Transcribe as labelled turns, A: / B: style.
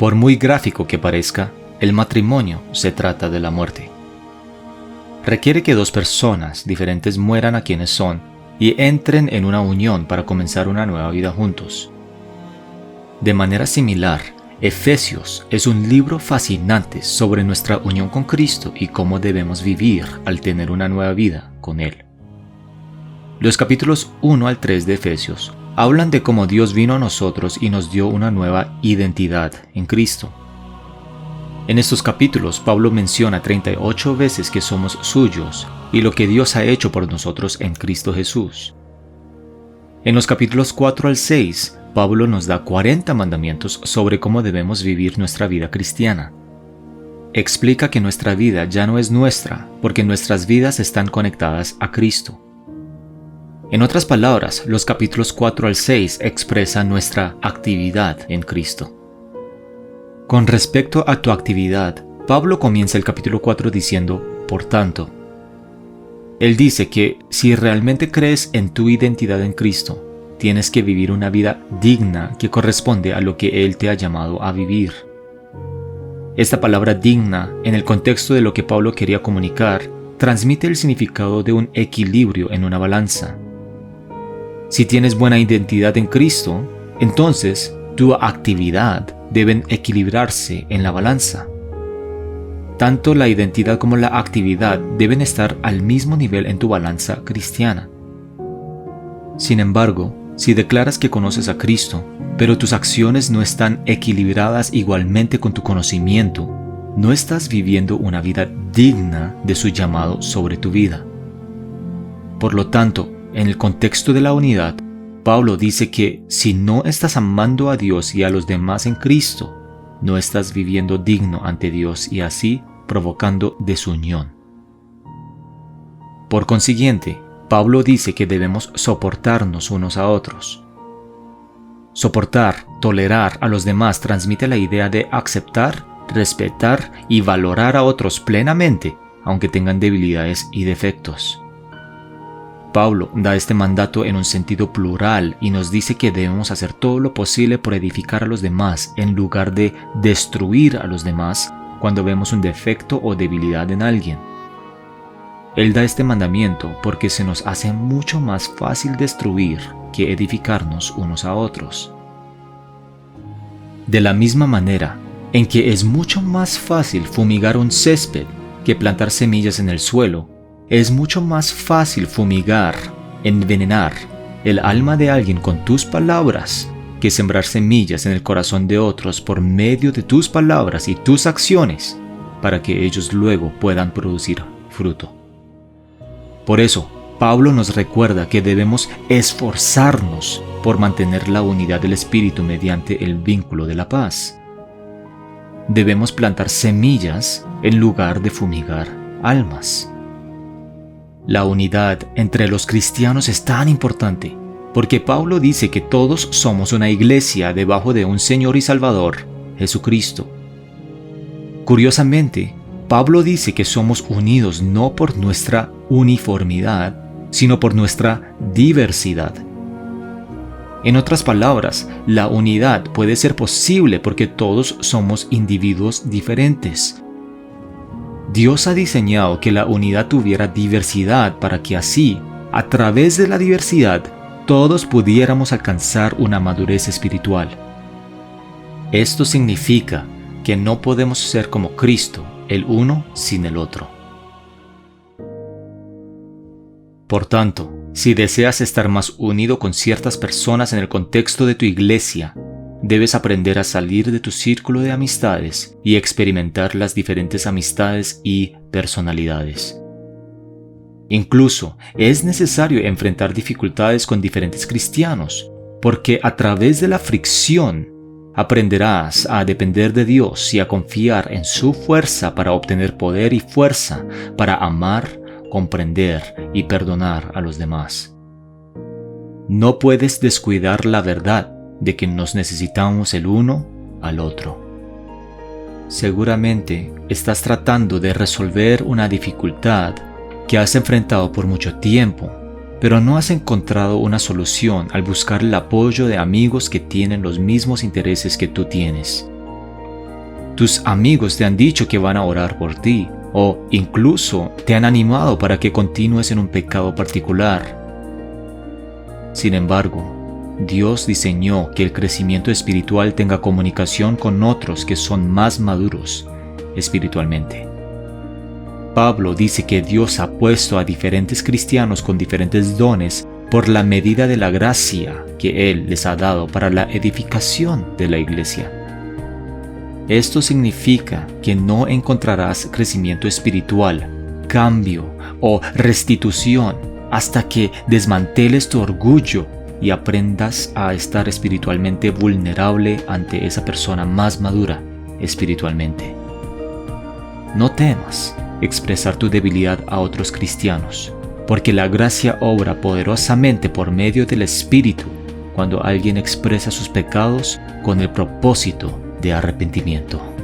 A: Por muy gráfico que parezca, el matrimonio se trata de la muerte. Requiere que dos personas diferentes mueran a quienes son y entren en una unión para comenzar una nueva vida juntos. De manera similar, Efesios es un libro fascinante sobre nuestra unión con Cristo y cómo debemos vivir al tener una nueva vida con Él. Los capítulos 1 al 3 de Efesios hablan de cómo Dios vino a nosotros y nos dio una nueva identidad en Cristo. En estos capítulos, Pablo menciona 38 veces que somos suyos y lo que Dios ha hecho por nosotros en Cristo Jesús. En los capítulos 4 al 6, Pablo nos da 40 mandamientos sobre cómo debemos vivir nuestra vida cristiana. Explica que nuestra vida ya no es nuestra, porque nuestras vidas están conectadas a Cristo. En otras palabras, los capítulos 4 al 6 expresan nuestra actividad en Cristo. Con respecto a tu actividad, Pablo comienza el capítulo 4 diciendo, por tanto. Él dice que si realmente crees en tu identidad en Cristo, tienes que vivir una vida digna que corresponde a lo que Él te ha llamado a vivir. Esta palabra digna, en el contexto de lo que Pablo quería comunicar, transmite el significado de un equilibrio en una balanza. Si tienes buena identidad en Cristo, entonces tu actividad deben equilibrarse en la balanza. Tanto la identidad como la actividad deben estar al mismo nivel en tu balanza cristiana. Sin embargo, si declaras que conoces a Cristo, pero tus acciones no están equilibradas igualmente con tu conocimiento, no estás viviendo una vida digna de su llamado sobre tu vida. Por lo tanto, en el contexto de la unidad, Pablo dice que si no estás amando a Dios y a los demás en Cristo, no estás viviendo digno ante Dios y así provocando desunión. Por consiguiente, Pablo dice que debemos soportarnos unos a otros. Soportar, tolerar a los demás transmite la idea de aceptar, respetar y valorar a otros plenamente, aunque tengan debilidades y defectos. Pablo da este mandato en un sentido plural y nos dice que debemos hacer todo lo posible por edificar a los demás en lugar de destruir a los demás cuando vemos un defecto o debilidad en alguien. Él da este mandamiento porque se nos hace mucho más fácil destruir que edificarnos unos a otros. De la misma manera en que es mucho más fácil fumigar un césped que plantar semillas en el suelo, es mucho más fácil fumigar, envenenar el alma de alguien con tus palabras que sembrar semillas en el corazón de otros por medio de tus palabras y tus acciones para que ellos luego puedan producir fruto. Por eso, Pablo nos recuerda que debemos esforzarnos por mantener la unidad del Espíritu mediante el vínculo de la paz. Debemos plantar semillas en lugar de fumigar almas. La unidad entre los cristianos es tan importante porque Pablo dice que todos somos una iglesia debajo de un Señor y Salvador, Jesucristo. Curiosamente, Pablo dice que somos unidos no por nuestra uniformidad, sino por nuestra diversidad. En otras palabras, la unidad puede ser posible porque todos somos individuos diferentes. Dios ha diseñado que la unidad tuviera diversidad para que así, a través de la diversidad, todos pudiéramos alcanzar una madurez espiritual. Esto significa que no podemos ser como Cristo, el uno sin el otro. Por tanto, si deseas estar más unido con ciertas personas en el contexto de tu iglesia, debes aprender a salir de tu círculo de amistades y experimentar las diferentes amistades y personalidades. Incluso es necesario enfrentar dificultades con diferentes cristianos, porque a través de la fricción aprenderás a depender de Dios y a confiar en su fuerza para obtener poder y fuerza para amar, comprender y perdonar a los demás. No puedes descuidar la verdad de que nos necesitamos el uno al otro. Seguramente estás tratando de resolver una dificultad que has enfrentado por mucho tiempo, pero no has encontrado una solución al buscar el apoyo de amigos que tienen los mismos intereses que tú tienes. Tus amigos te han dicho que van a orar por ti, o incluso te han animado para que continúes en un pecado particular. Sin embargo, Dios diseñó que el crecimiento espiritual tenga comunicación con otros que son más maduros espiritualmente. Pablo dice que Dios ha puesto a diferentes cristianos con diferentes dones por la medida de la gracia que Él les ha dado para la edificación de la iglesia. Esto significa que no encontrarás crecimiento espiritual, cambio o restitución hasta que desmanteles tu orgullo y aprendas a estar espiritualmente vulnerable ante esa persona más madura espiritualmente. No temas expresar tu debilidad a otros cristianos, porque la gracia obra poderosamente por medio del Espíritu cuando alguien expresa sus pecados con el propósito de arrepentimiento.